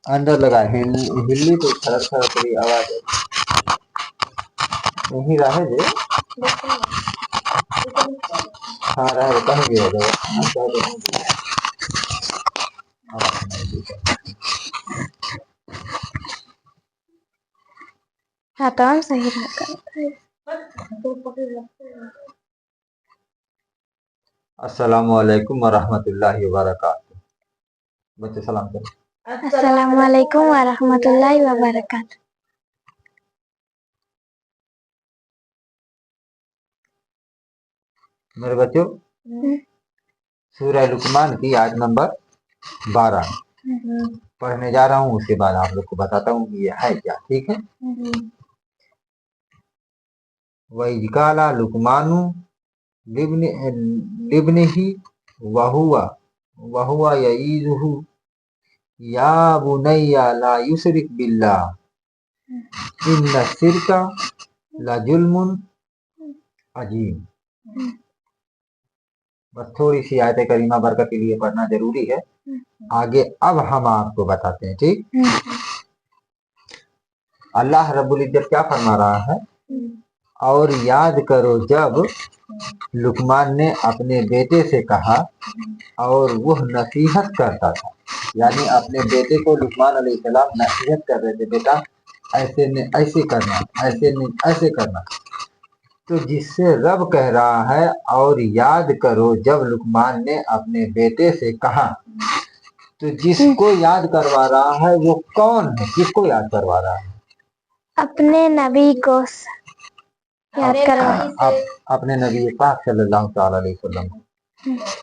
अंदर लगा हिल्ली तो खरक खरक करी आवाज यही रहे जे हाँ रहे कहीं भी हो जाए हाँ तो हम सही रखा। अस्सलामु अलैकुम वरहमतुल्लाहि वबरकातुहू। बच्चे सलाम करो। अस्सलामु अलैकुम वरहमतुल्लाहि वबरकातुहू। मेरे बच्चों सूरह लुकमान की आयत नंबर 12 पढ़ने जा रहा हूँ। उसके बाद आप लोग को बताता हूँ कि ये है क्या। ठीक है। वइज़ क़ाला लुक़मानु लिब्निही वहुवा यईज़ुहु या बुनय्या ला युशरिक बिल्लाह इन्ना शिरका लजुल्मुन अजीम। बस थोड़ी सी आयत करीमा बरकत के लिए पढ़ना जरूरी है। आगे अब हम आपको बताते हैं। ठीक। अल्लाह रब्बुल इज्जत क्या फरमा रहा है, और याद करो जब लुकमान ने अपने बेटे से कहा और वह नसीहत करता था, यानी अपने बेटे को लुकमान अलैहिस्सलाम नसीहत कर रहे थे, बेटा ऐसे नहीं ऐसे करना, ऐसे नहीं ऐसे करना। तो जिससे रब कह रहा है और याद करो जब लुकमान ने अपने बेटे से कहा, तो जिसको याद करवा रहा है वो कौन है, किसको याद करवा रहा है? अपने नबी को याद करवा, अपने नबी पाक सल्लल्लाहु अलैहि वसल्लम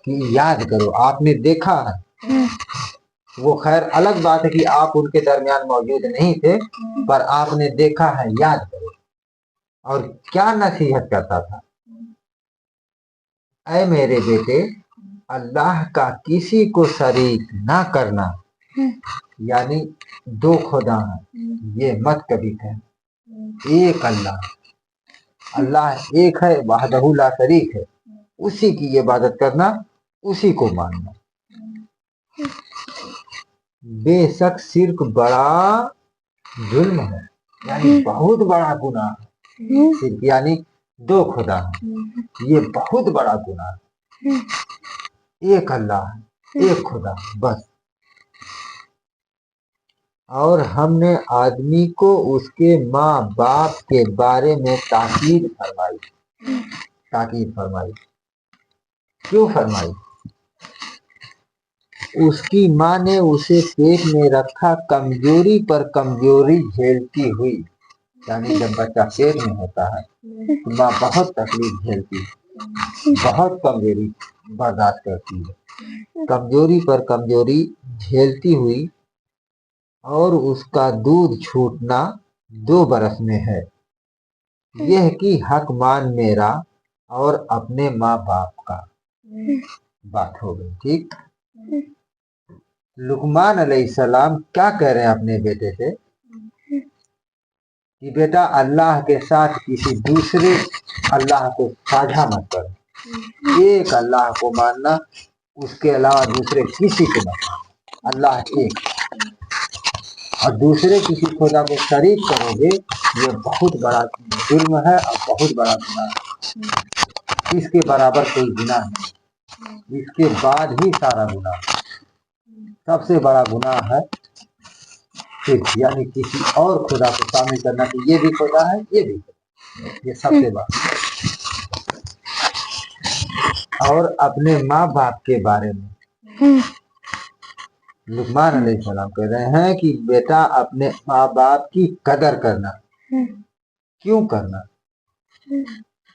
की याद करो। आपने देखा है, वो खैर अलग बात है कि आप उनके दरमियान मौजूद नहीं थे, पर आपने देखा है, याद करो। और क्या नसीहत करता था? ऐ मेरे बेटे, अल्लाह का किसी को शरीक ना करना, यानी दो खुदा हैं ये मत कभी कहें। एक अल्लाह एक है, वहदहू ला शरीक है, उसी की इबादत करना, उसी को मानना। बेशक शिर्क बड़ा जुल्म है, यानी बहुत बड़ा गुनाह है। शिर्क यानी दो खुदा है, ये बहुत बड़ा गुनाह है। एक अल्लाह, एक खुदा, बस। और हमने आदमी को उसके माँ बाप के बारे में ताकीद फरमाई। क्यों फरमाई? उसकी माँ ने उसे पेट में रखा कमजोरी पर कमजोरी झेलती हुई, यानी जब बच्चा पेट में होता है तो माँ बहुत तकलीफ झेलती है, बहुत कमजोरी बर्दाश्त करती है, कमजोरी पर कमजोरी झेलती हुई, और उसका दूध छूटना 2 बरस में है। यह कि हक मान मेरा और अपने माँ बाप का। बात हो गई। ठीक। लुकमान अलैहिस्सलाम क्या कह रहे हैं अपने बेटे से कि बेटा अल्लाह के साथ किसी दूसरे अल्लाह को साझा मत करो, एक अल्लाह को मानना, उसके अलावा दूसरे किसी को मत मानना। अल्लाह एक, और दूसरे किसी खुदा को शरीक करोगे, ये बहुत बड़ा जुल्म है और बहुत बड़ा गुनाह है। इसके बराबर कोई गुनाह नहीं, इसके बाद ही सारा गुनाह। सबसे बड़ा गुनाह है शिर्क, यानी किसी और खुदा को शामिल करना, कि ये भी खुदा है, ये भी खुदा है, ये सबसे बड़ा। और अपने माँ बाप के बारे में लुकमान अलैहिस्सलाम कह रहे हैं कि बेटा अपने माँ बाप की कदर करना। क्यों करना?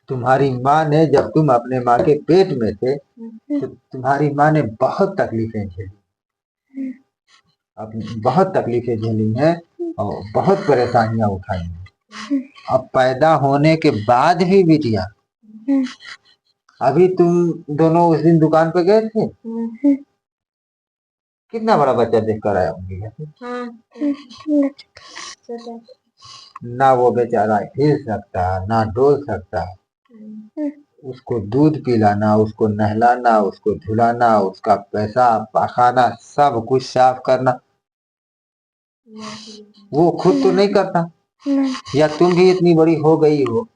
तुम्हारी माँ ने, जब तुम अपने माँ के पेट में थे, तो तुम्हारी माँ ने बहुत तकलीफें झेली, बहुत तकलीफें झेली हैं और बहुत परेशानियां उठाई हैं। अब पैदा होने के बाद भी बिटिया, अभी तुम दोनों उस दिन दुकान पे गए थे, कितना बड़ा बच्चा देख कर आया होंगे। ना वो बेचारा हिल सकता, ना डोल सकता, उसको दूध पिलाना, उसको नहलाना, उसको धुलाना, उसका पेशाब पाखाना सब कुछ साफ करना, वो खुद तो नहीं करता। नहीं। या तुम भी इतनी बड़ी हो गई हो,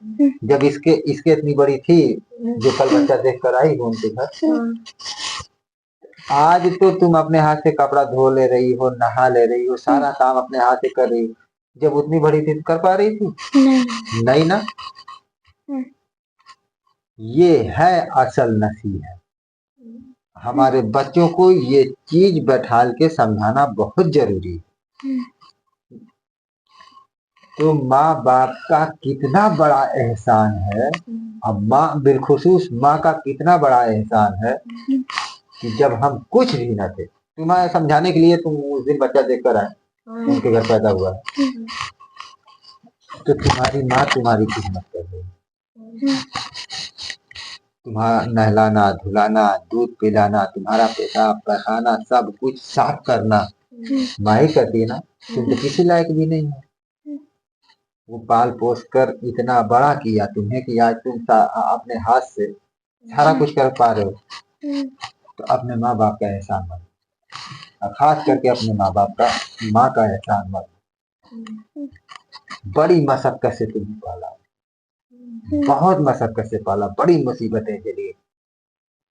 जब इसके इसके इतनी बड़ी थी, जो कल बच्चा देख कर आई हो उनके घर, आज तो तुम अपने हाथ से कपड़ा धो ले रही हो, नहा ले रही हो, सारा काम अपने हाथ से कर रही हो। जब उतनी बड़ी थी तो कर पा रही थी? नहीं। नहीं ना। ये है असल नसीहत। हमारे बच्चों को ये चीज बैठाल के समझाना बहुत जरूरी है। तो माँ बाप का कितना बड़ा एहसान है, अब माँ बिलखुसूस माँ का कितना बड़ा एहसान है कि जब हम कुछ भी न थे, तुम्हें समझाने के लिए तुम उस दिन बच्चा देखकर आए, उनके घर पैदा हुआ है, तो तुम्हारी माँ तुम्हारी खिदमत कर रही है, तुम्हारा नहलाना धुलाना दूध पिलाना तुम्हारा पेशाब पैखाना सब कुछ साफ करना माँ ही करती है ना। तुम तो किसी लायक भी नहीं है। वो पाल पोस कर इतना बड़ा किया तुम्हें कि आज तुम अपने हाथ से सारा कुछ कर पा रहे हो। तो अपने माँ बाप का एहसान मत, और खास करके अपने माँ बाप का माँ का एहसान मत। बड़ी मशक्कत से तुम्हें पाला, बहुत मशक्कत से पाला, बड़ी मुसीबतें झेली।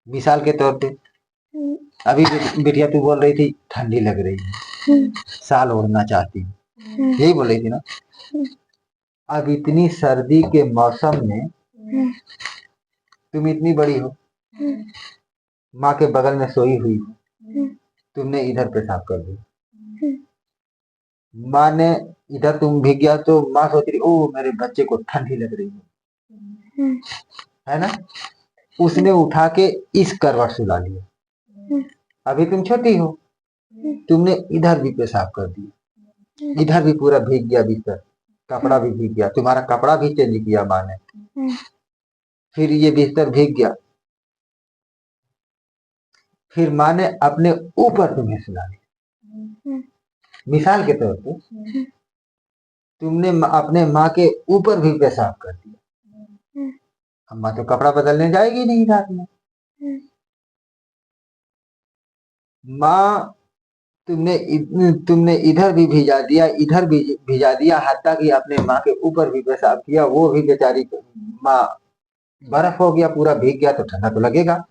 मिसाल के तौर पे अभी बिटिया तू बोल रही थी ठंडी लग रही है, साल ओढ़ना चाहती हूँ, यही बोल रही थी ना। अब इतनी सर्दी के मौसम में तुम इतनी बड़ी हो, माँ के बगल में सोई हुई हो, तुमने इधर पेशाब कर दिया, माँ ने इधर तुम भीग गया तो माँ सोच रही ओ मेरे बच्चे को ठंडी लग रही है ना। उसने उठा के इस करवट सुला लिया। अभी तुम छोटी हो, तुमने इधर भी पेशाब कर दिया, इधर भी पूरा भीग गया बिस्तर, कपड़ा भी भीग गया, तुम्हारा कपड़ा भी चेंज किया माँ ने, फिर ये बिस्तर भीग गया, फिर माँ ने अपने ऊपर तुम्हें सुला दिया। मिसाल के तौर पे तुमने अपने माँ के ऊपर भी पेशाब कर दिया, अम्मा तो कपड़ा बदलने जाएगी नहीं रात में। माँ तुमने इधर भी भिजा दिया, इधर भी भिजा दिया, हत्ता कि अपने माँ के ऊपर भी पेशाब किया, वो भी बेचारी माँ बर्फ हो गया, पूरा भीग गया तो ठंडा तो लगेगा।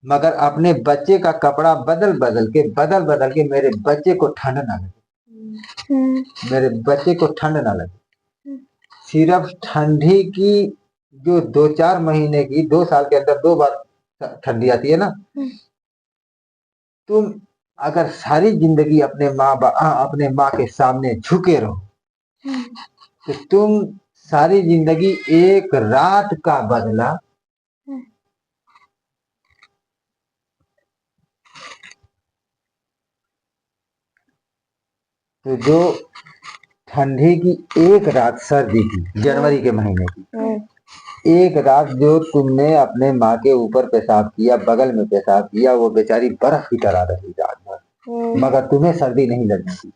मगर अपने बच्चे का कपड़ा बदल बदल के मेरे बच्चे को ठंड ना लगे, मेरे बच्चे को ठंड ना लगे। सिर्फ ठंडी की जो 2-4 महीने की 2 साल के अंदर 2 बार ठंडी आती है ना, तुम अगर सारी जिंदगी अपने माँ के सामने झुके रहो तो तुम सारी जिंदगी एक रात का बदला तो जो ठंडी की एक रात, सर्दी की जनवरी के महीने की एक रात जो तुमने अपने माँ के ऊपर पेशाब किया, बगल में पेशाब किया, वो बेचारी बर्फ की तरह रही रात भर, मगर तुम्हें सर्दी नहीं लगने दी,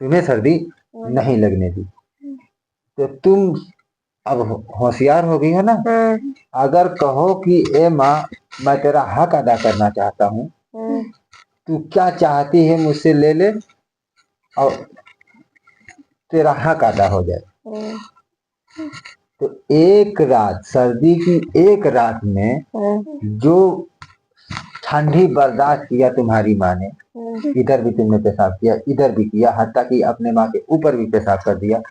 तुम्हें सर्दी नहीं लगने दी। तो तुम अब होशियार हो गई हो ना। अगर कहो कि ए माँ मैं तेरा हक अदा करना चाहता हूँ, तू क्या चाहती है मुझसे ले ले और तेरा हक अदा हो जाए। तो एक रात, सर्दी की एक रात में जो ठंडी बर्दाश्त किया तुम्हारी माँ ने, इधर भी तुमने पेशाब किया, इधर भी किया, हत्ता कि अपने माँ के ऊपर भी पेशाब कर दिया,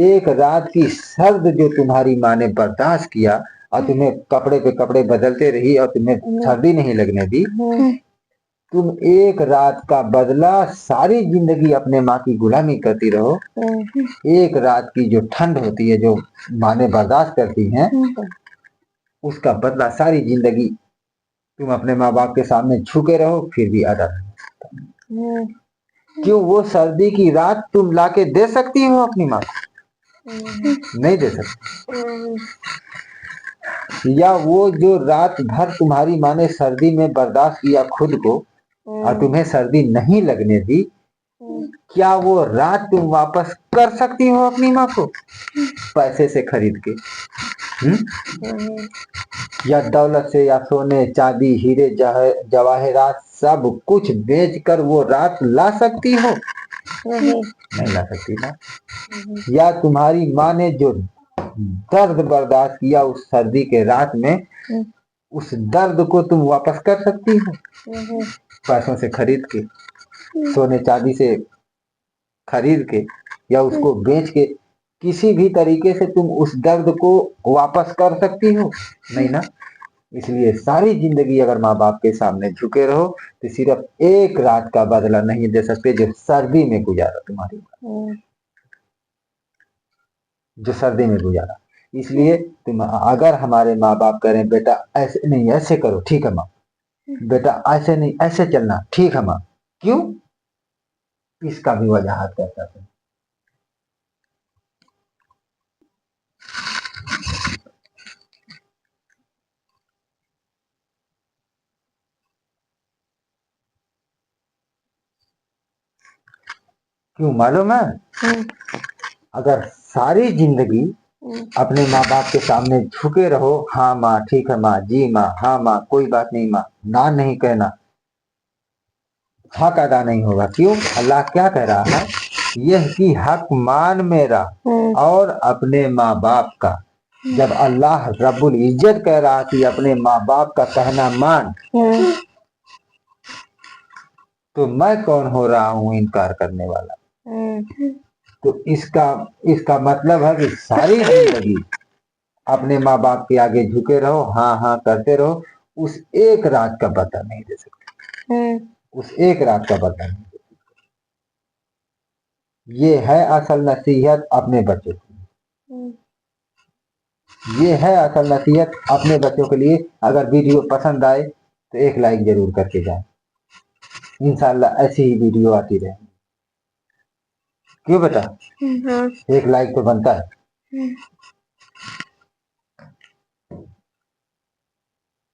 एक रात की सर्द जो तुम्हारी माँ ने बर्दाश्त किया और तुम्हें कपड़े पे कपड़े बदलते रही और तुम्हें सर्दी नहीं लगने दी, तुम एक रात का बदला सारी जिंदगी अपने माँ की गुलामी करती रहो। एक रात की जो ठंड होती है जो माँ ने बर्दाश्त करती हैं, उसका बदला सारी जिंदगी तुम अपने माँ बाप के सामने झुके रहो, फिर भी अदा नहीं। क्यों? वो सर्दी की रात तुम लाके दे सकती हो अपनी माँ को? नहीं दे सकती। या वो जो रात भर तुम्हारी माँ ने सर्दी में बर्दाश्त किया खुद को और तुम्हें सर्दी नहीं लगने दी, क्या वो रात तुम वापस कर सकती हो अपनी माँ को पैसे से खरीद के? या दौलत से, या सोने चांदी हीरे जवाहरात सब कुछ बेचकर वो रात ला सकती हो? नहीं ला सकती ना। या तुम्हारी माँ ने जो दर्द बर्दाश्त किया उस सर्दी के रात में, उस दर्द को तुम वापस कर सकती हो? पैसों से खरीद के, सोने चांदी से खरीद के, या उसको बेच के, किसी भी तरीके से तुम उस दर्द को वापस कर सकती हो? नहीं ना। इसलिए सारी जिंदगी अगर माँ बाप के सामने झुके रहो तो सिर्फ एक रात का बदला नहीं दे सकते जो सर्दी में गुजारा तुम्हारी, जो सर्दी में गुजारा। इसलिए तुम अगर हमारे माँ बाप करें बेटा ऐसे नहीं ऐसे करो, ठीक है माँ, बेटा ऐसे नहीं ऐसे चलना, ठीक है माँ, क्यों? इसका भी वजाहत कर सकते हैं। क्यों मालूम है? अगर सारी जिंदगी अपने माँ बाप के सामने झुके रहो, हाँ माँ ठीक है माँ, जी माँ, हाँ माँ कोई बात नहीं माँ, ना नहीं कहना, हक अदा नहीं होगा। क्यों? अल्लाह क्या कह रहा है? यह कि हक मान मेरा और अपने माँ बाप का। जब अल्लाह रब्बुल इज्जत कह रहा कि अपने माँ बाप का कहना मान, तो मैं कौन हो रहा हूँ इनकार करने वाला? तो इसका मतलब है कि सारी जिंदगी अपने माँ बाप के आगे झुके रहो, हाँ हाँ करते रहो, उस एक रात का बदला नहीं दे सकते, उस एक रात का बदला नहीं दे सकते। ये है असल नसीहत अपने बच्चों की, ये है असल नसीहत अपने बच्चों के लिए। अगर वीडियो पसंद आए तो एक लाइक जरूर करके जाए, इंशाल्लाह ऐसी ही वीडियो आती रहे। क्यों बेटा? एक लाइक तो बनता है।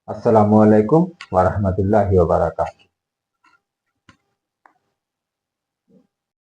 अस्सलामुअलैकुम वरहमतुल्लाहि वबरकातुहू।